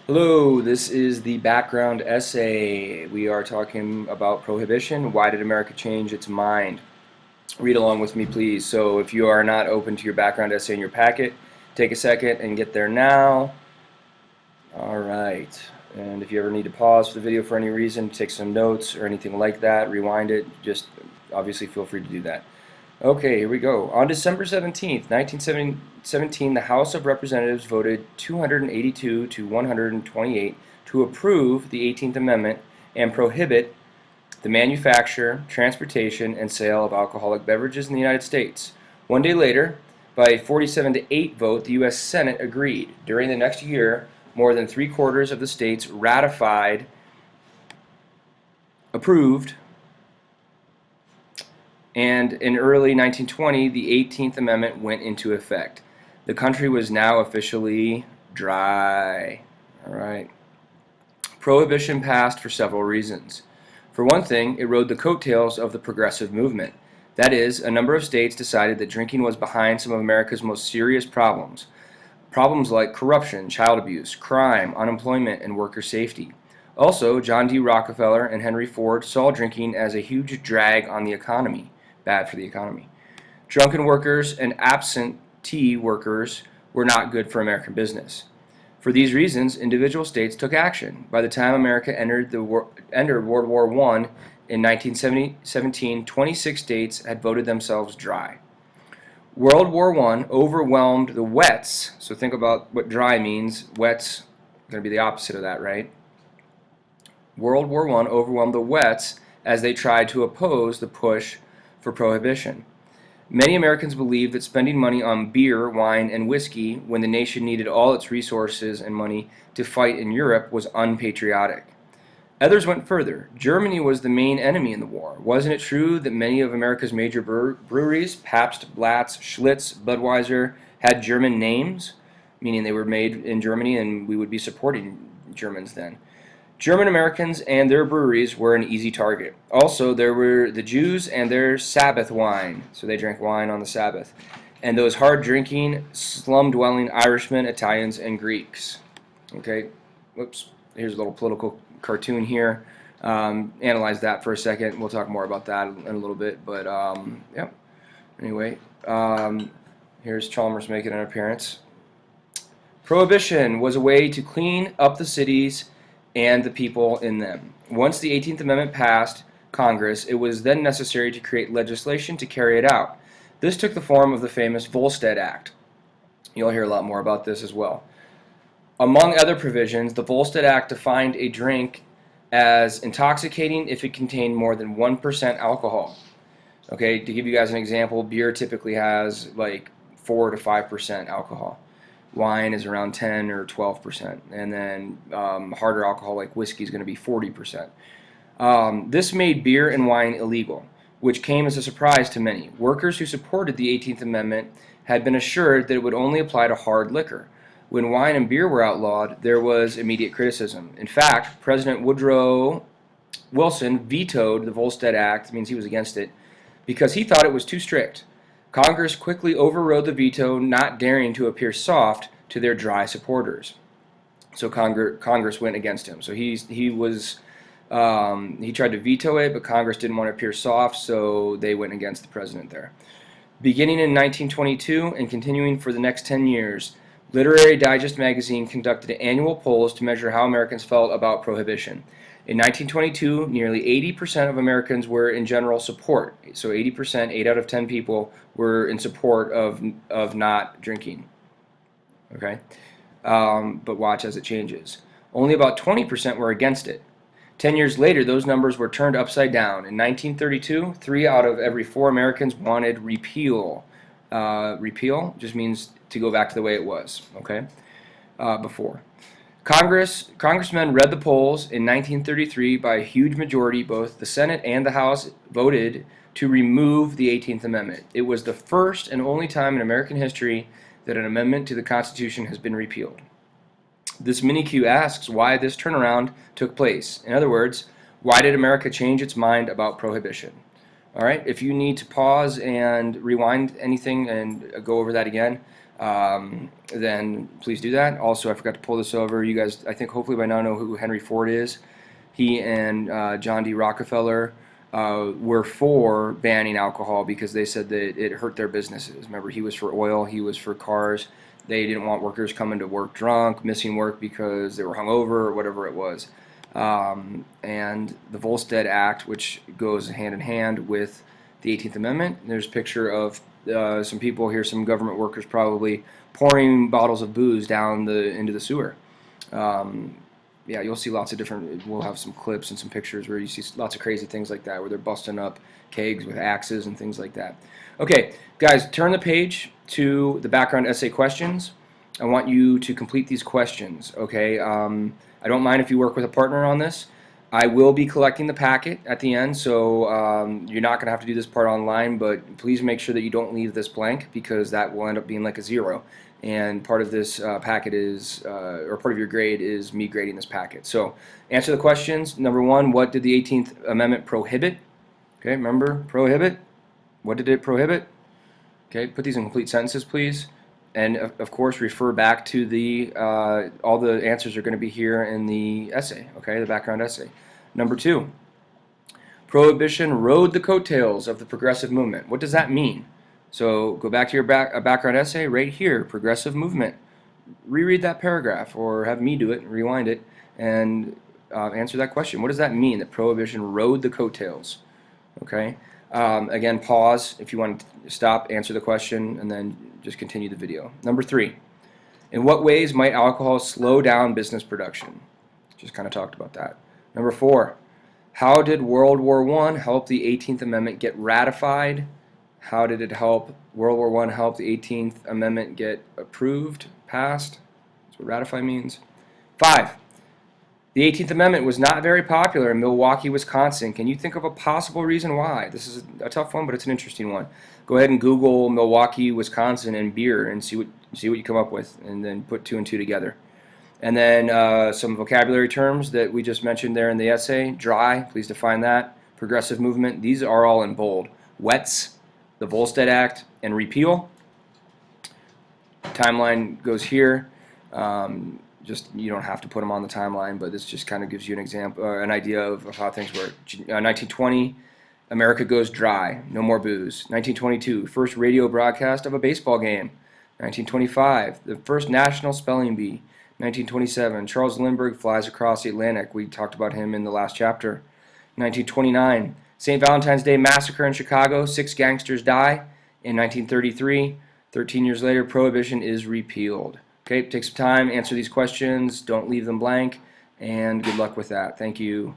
Hello, this is the background essay. We are talking about prohibition. Why did America change its mind? Read along with me, please. So, if you are not open to your background essay in your packet, take a second and get there now. All right. And if you ever need to pause for the video for any reason, take some notes or anything like that, rewind it, just obviously feel free to do that. Okay, here we go. On December 17th, 1917, the House of Representatives voted 282 to 128 to approve the 18th Amendment and prohibit the manufacture, transportation, and sale of alcoholic beverages in the United States. One day later, by a 47 to 8 vote, the U.S. Senate agreed. During the next year, more than three-quarters of the states ratified, approved, and in early 1920, the 18th Amendment went into effect. The country was now officially dry. All right. Prohibition passed for several reasons. For one thing, it rode the coattails of the progressive movement. That is, a number of states decided that drinking was behind some of America's most serious problems. Problems like corruption, child abuse, crime, unemployment, and worker safety. Also, John D. Rockefeller and Henry Ford saw drinking as a huge drag on the economy. Bad for the economy. Drunken workers and absentee workers were not good for American business. For these reasons, individual states took action. By the time America entered World War I in 1917, 26 states had voted themselves dry. World War I overwhelmed the wets, so think about what dry means. Wets going to be the opposite of that, right? World War I overwhelmed the wets as they tried to oppose the push for prohibition. Many Americans believed that spending money on beer, wine, and whiskey when the nation needed all its resources and money to fight in Europe was unpatriotic. Others went further. Germany was the main enemy in the war. Wasn't it true that many of America's major breweries, Pabst, Blatz, Schlitz, Budweiser, had German names, meaning they were made in Germany and we would be supporting Germans then? German Americans and their breweries were an easy target. Also, there were the Jews and their Sabbath wine, so they drank wine on the Sabbath, and those hard-drinking, slum-dwelling Irishmen, Italians, and Greeks. Okay, whoops, here's a little political cartoon here. Analyze that for a second. We'll talk more about that in a little bit, but yeah. Anyway, here's Chalmers making an appearance. Prohibition was a way to clean up the cities and the people in them. Once the 18th Amendment passed Congress, it was then necessary to create legislation to carry it out. This took the form of the famous Volstead Act. You'll hear a lot more about this as well. Among other provisions, the Volstead Act defined a drink as intoxicating if it contained more than 1% alcohol. Okay, to give you guys an example, beer typically has like 4 to 5% alcohol. Wine is around 10 or 12%, and then harder alcohol like whiskey is going to be 40%. This made beer and wine illegal, which came as a surprise to many. Workers who supported the 18th Amendment had been assured that it would only apply to hard liquor. When wine and beer were outlawed, there was immediate criticism. In fact, President Woodrow Wilson vetoed the Volstead Act, means he was against it, because he thought it was too strict. Congress quickly overrode the veto, not daring to appear soft to their dry supporters. So Congress went against him. So he tried to veto it, but Congress didn't want to appear soft, so they went against the president there. Beginning in 1922 and continuing for the next 10 years, Literary Digest magazine conducted annual polls to measure how Americans felt about prohibition. In 1922, nearly 80% of Americans were in general support. So 80%, 8 out of 10 people, were in support of not drinking. Okay? But watch as it changes. Only about 20% were against it. 10 years later, those numbers were turned upside down. In 1932, 3 out of every 4 Americans wanted repeal. Repeal just means to go back to the way it was, okay, before. Congressmen read the polls in 1933 by a huge majority. Both the Senate and the House voted to remove the 18th Amendment. It was the first and only time in American history that an amendment to the Constitution has been repealed. This mini-Q asks why this turnaround took place. In other words, why did America change its mind about prohibition? All right, if you need to pause and rewind anything and go over that again, then please do that. Also, I forgot to pull this over. You guys, I think hopefully by now know who Henry Ford is. He and John D. Rockefeller were for banning alcohol because they said that it hurt their businesses. Remember, he was for oil, he was for cars. They didn't want workers coming to work drunk, missing work because they were hungover or whatever it was. And the Volstead Act, which goes hand in hand with the 18th Amendment. There's a picture of some people here, some government workers probably pouring bottles of booze down into the sewer. Yeah, you'll see lots of different, we'll have some clips and some pictures where you see lots of crazy things like that, where they're busting up kegs with axes and things like that. Okay, guys, turn the page to the background essay questions. I want you to complete these questions, okay? I don't mind if you work with a partner on this. I will be collecting the packet at the end, so you're not going to have to do this part online, but please make sure that you don't leave this blank, because that will end up being like a 0. And part of this packet is, or part of your grade is me grading this packet. So answer the questions. Number 1, what did the 18th Amendment prohibit? Okay, remember, prohibit. What did it prohibit? Okay, put these in complete sentences, please. And of course, refer back to the, all the answers are going to be here in the essay, okay, the background essay. Number 2, Prohibition rode the coattails of the progressive movement. What does that mean? So go back to your background essay right here, progressive movement. Reread that paragraph, or have me do it, rewind it, and answer that question. What does that mean, that Prohibition rode the coattails? Okay. Again, pause if you want to stop, answer the question, and then just continue the video. Number 3, in what ways might alcohol slow down business production? Just kind of talked about that. Number 4, how did World War I help the 18th Amendment get ratified? How did it help World War I help the 18th Amendment get approved, passed? That's what ratify means. 5, the 18th Amendment was not very popular in Milwaukee, Wisconsin. Can you think of a possible reason why? This is a tough one, but it's an interesting one. Go ahead and Google Milwaukee, Wisconsin and beer and see what you come up with, and then put 2 and 2 together. And then some vocabulary terms that we just mentioned there in the essay. Dry, please define that. Progressive movement, these are all in bold. Wets, the Volstead Act, and repeal. Timeline goes here. Just, you don't have to put them on the timeline, but this just kind of gives you an example, an idea of how things work. 1920, America goes dry, no more booze. 1922, first radio broadcast of a baseball game. 1925, the first national spelling bee. 1927, Charles Lindbergh flies across the Atlantic. We talked about him in the last chapter. 1929, St. Valentine's Day massacre in Chicago, 6 gangsters die. In 1933, 13 years later, Prohibition is repealed. Okay, take some time, answer these questions, don't leave them blank, and good luck with that. Thank you.